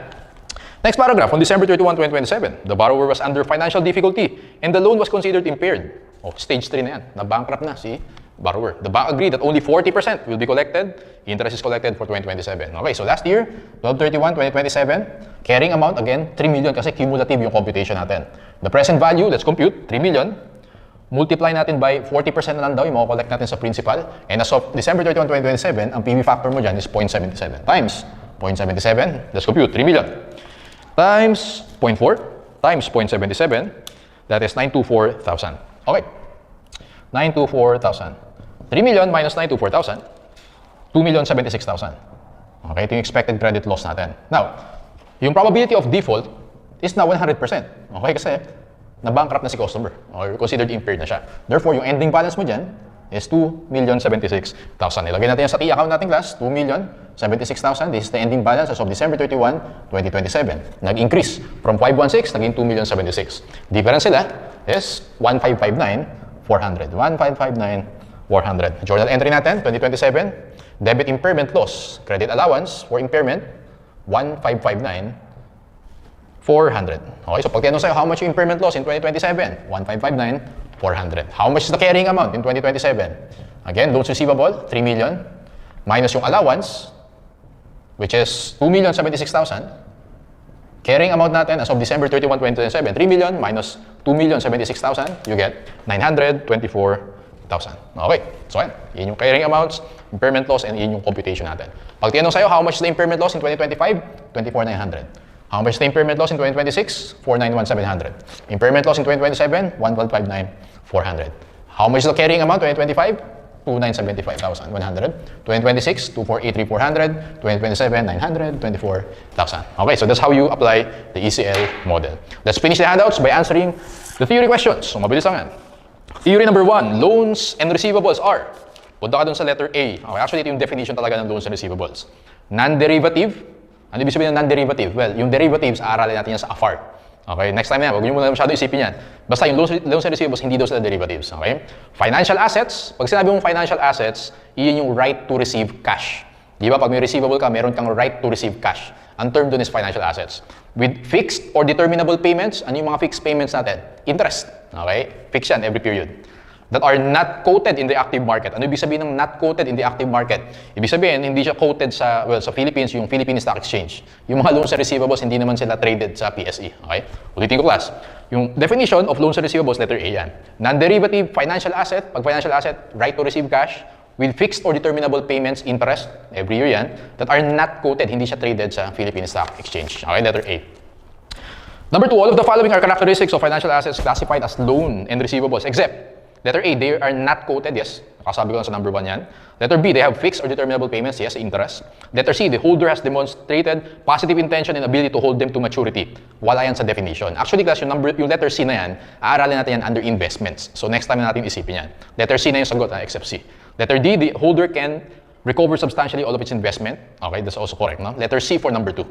Next paragraph, on December 31, 2027, the borrower was under financial difficulty and the loan was considered impaired. Oh, stage 3 na yan. Na-bankrupt na si borrower. The bank agreed that only 40% will be collected. Interest is collected for 2027. Okay, so last year, 12/31/2027, carrying amount, again, 3 million kasi cumulative yung computation natin. The present value, let's compute, 3 million. Multiply natin by 40% na lang daw yung collect natin sa principal. And as of December 31, 2027, ang PV factor mo dyan is 0.77 times 0.77. Let's compute, 3 million times 0.4 times 0.77. That is 924,000. Okay. 924,000. 3 million minus 924,000, 2,076,000. Okay, ito yung expected credit loss natin. Now, yung probability of default is now 100%. Okay, kasi na-bankrupt na si customer or considered impaired na siya. Therefore, yung ending balance mo dyan is 2,076,000. Ilagay natin yan sa T account natin class, 2,076,000. This is the ending balance as of December 31, 2027. Nag-increase from 516, naging 2,076,000. Difference sila is 1,559,400. 1,559,400. Journal entry natin, 2027. Debit impairment loss, credit allowance for impairment, 1,559,400. Okay, so pag tinanong sa'yo, how much yung impairment loss in 2027? 1,559,400. How much is the carrying amount in 2027? Again, loans receivable, 3 million. Minus yung allowance, which is 2,076,000. Carrying amount natin as of December 31, 2027, 3 million minus 2,076,000, you get 924,000. Okay, so yan yung carrying amounts, impairment loss, and yun yung computation natin. Pag tinanong sa'yo, how much is the impairment loss in 2025? 24,900. How much is the impairment loss in 2026? 491,700. Impairment loss in 2027? 1,159,400. How much is the carrying amount 2025? 2,975,100. 2026, 2,483,400. 2027, 924,000. Okay, so that's how you apply the ECL model. Let's finish the handouts by answering the theory questions. So, mabilis lang yan. Theory number 1, loans and receivables are. Punta ka dun sa letter A. Okay, actually, ito yung definition talaga ng loans and receivables. Non-derivative. Ano ibig sabihin ng non-derivative? Well, yung derivatives, aaralin natin yan sa AFAR. Okay, next time na yan. Huwag nyo muna masyado isipin yan. Basta yung loans and receivables, hindi daw sila derivatives. Okay? Financial assets. Pag sinabi mong financial assets, iyon yung right to receive cash. Di ba? Pag may receivable ka, meron kang right to receive cash. Ang term dun is financial assets. With fixed or determinable payments, ano yung mga fixed payments natin? Interest. Okay? Fixed yan every period. That are not quoted in the active market. Ano ibig sabihin ng not quoted in the active market? Ibig sabihin, hindi siya quoted sa Philippines, yung Philippine Stock Exchange. Yung mga loans and receivables, hindi naman sila traded sa PSE. Okay? Ulitin ko class. Yung definition of loans and receivables, letter A yan. Non-derivative financial asset. Pag financial asset, right to receive cash with fixed or determinable payments, interest, every year yan, that are not quoted, hindi siya traded sa Philippine Stock Exchange. Okay? Letter A. Number 2, all of the following are characteristics of financial assets classified as loan and receivables, except letter A, they are not quoted, yes. Nakasabi ko lang sa number 1 yan. Letter B, they have fixed or determinable payments, yes, interest. Letter C, the holder has demonstrated positive intention and ability to hold them to maturity. Wala yan sa definition. Actually, class, yung letter C na yan, aaralin natin yan under investments. So next time na natin isipin yan. Letter C na yung sagot, except C. Letter D, the holder can recover substantially all of its investment. Okay, that's also correct, no? Letter C for number 2.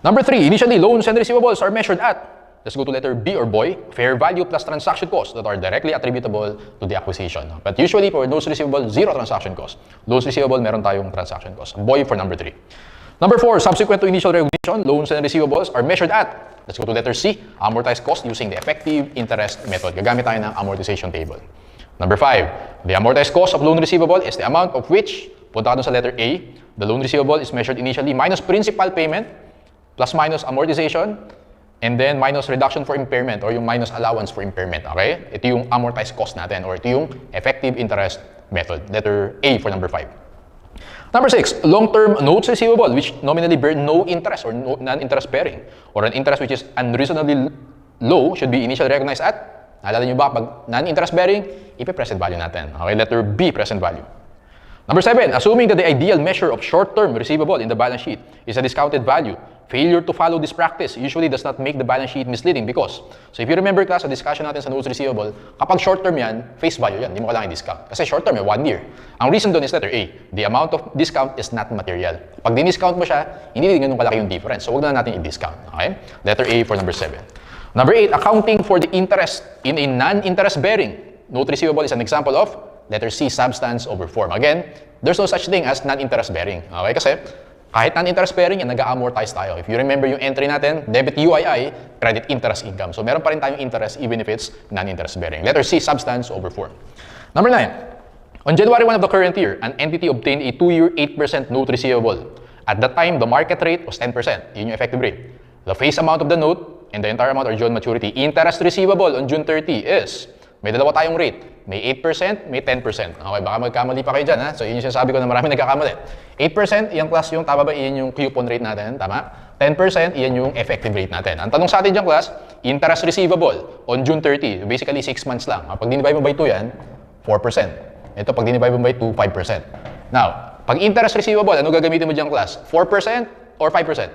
Number 3, initially, loans and receivables are measured at, let's go to letter B or boy, fair value plus transaction costs that are directly attributable to the acquisition. But usually for loans receivable, zero transaction cost. Loans receivable, meron tayong transaction cost. Boy for number 3. Number 4, subsequent to initial recognition, loans and receivables are measured at, let's go to letter C, amortized cost using the effective interest method. Gagamit tayo ng amortization table. Number 5, the amortized cost of loan receivable is the amount of which, punta ka dun sa letter A, the loan receivable is measured initially minus principal payment plus minus amortization, and then minus reduction for impairment or yung minus allowance for impairment, okay? Ito yung amortized cost natin or ito yung effective interest method. Letter A for number 5. Number 6, long-term notes receivable which nominally bear no interest or non-interest bearing or an interest which is unreasonably low should be initially recognized at, naalala nyo ba, pag non-interest bearing, ipe-present value natin. Okay, letter B, present value. Number 7, assuming that the ideal measure of short-term receivable in the balance sheet is a discounted value, failure to follow this practice usually does not make the balance sheet misleading because, so if you remember class, sa discussion natin sa notes receivable, kapag short-term yan, face value yan, hindi mo kailangan i-discount. Kasi short-term yan, 1 year. Ang reason doon is letter A, the amount of discount is not material. Pag din-discount mo siya, hindi din ganun kalaki yung difference. So, huwag na natin i-discount. Okay? Letter A for number 7. Number 8, accounting for the interest in a non-interest bearing. Note receivable is an example of letter C, substance over form. Again, there's no such thing as non-interest bearing. Okay? Kasi, kahit non-interest bearing, yan, nag-amortize tayo. If you remember yung entry natin, debit UII, credit interest income. So, meron pa rin tayong interest even if it's non-interest bearing. Letter C, substance over form. Number 9, on January 1 of the current year, an entity obtained a 2-year 8% note receivable. At that time, the market rate was 10%. Yun yung effective rate. The face amount of the note and the entire amount are due on maturity. Interest receivable on June 30 is, may dalawa tayong rate. May 8%, may 10%. Okay, baka magkamali pa kayo dyan, ha? So, yun yung sinasabi ko na marami nagkakamali. 8%, iyan class yung, tama ba? Iyan yung coupon rate natin, tama? 10%, iyan yung effective rate natin. Ang tanong sa atin dyan, class, interest receivable on June 30, basically 6 months lang. Pag dinivide mo by 2 yan, 4%. Ito, pag dinivide mo by 2, 5%. Now, pag interest receivable, ano gagamitin mo dyan, class? 4% or 5%?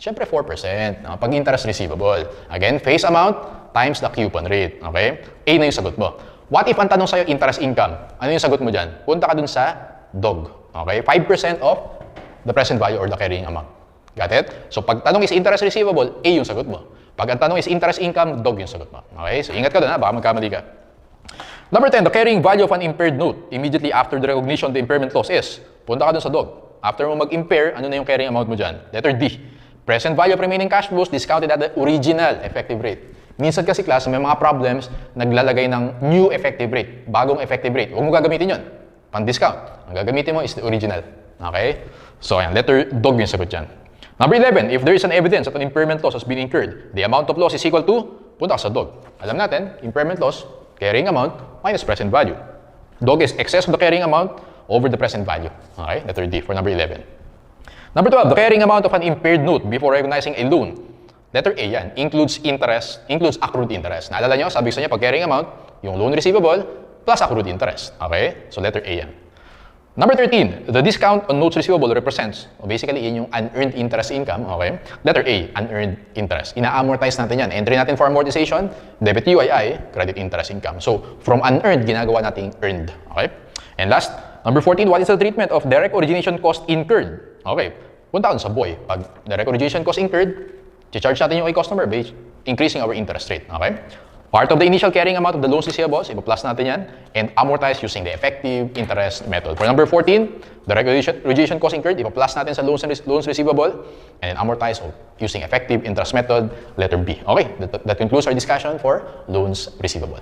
Siyempre, 4%. Pag interest receivable. Again, face amount times the coupon rate. Okay? A na yung sagot mo. What if ang tanong sa'yo, interest income? Ano yung sagot mo dyan? Punta ka dun sa DOG. Okay? 5% of the present value or the carrying amount. Got it? So, pag tanong is interest receivable, A yung sagot mo. Pag ang tanong is interest income, DOG yung sagot mo. Okay? So, ingat ka dun, ha? Baka magkamali ka. Number 10, the carrying value of an impaired note immediately after the recognition of the impairment loss is, punta ka dun sa DOG. After mo mag-impair, ano na yung carrying amount mo dyan? Letter D. Present value of remaining cash flows discounted at the original effective rate. Minsan kasi class, may mga problems, naglalagay ng new effective rate, bagong effective rate. Huwag mo gagamitin yun. Pang-discount. Ang gagamitin mo is the original. Okay? So, ayan, letter DOG yung sagot dyan. Number 11, if there is an evidence that an impairment loss has been incurred, the amount of loss is equal to, punta ka sa dog. Alam natin, impairment loss, carrying amount minus present value. Dog is excess of the carrying amount over the present value. Okay, letter D for number 11. Number 12, the carrying amount of an impaired note before recognizing a loan. Letter A yan, includes accrued interest. Naalala nyo, sabi ko sa inyo, pag carrying amount, yung loan receivable plus accrued interest. Okay, so letter A yan. Number 13, the discount on notes receivable represents, basically, yun yung unearned interest income, okay? Letter A, unearned interest. Ina-amortize natin yan. Entry natin for amortization, debit UII, credit interest income. So, from unearned, ginagawa natin earned, okay? And last, number 14, what is the treatment of direct origination cost incurred? Okay, punta ka sa boy. Pag direct origination cost incurred, charge natin yung kay customer base, increasing our interest rate, okay? Part of the initial carrying amount of the loans receivables, ipa-plus natin yan, and amortize using the effective interest method. For number 14, the regulation cost incurred, ipa-plus natin sa loans receivable, and amortize using effective interest method, letter B. Okay, that concludes our discussion for loans receivable.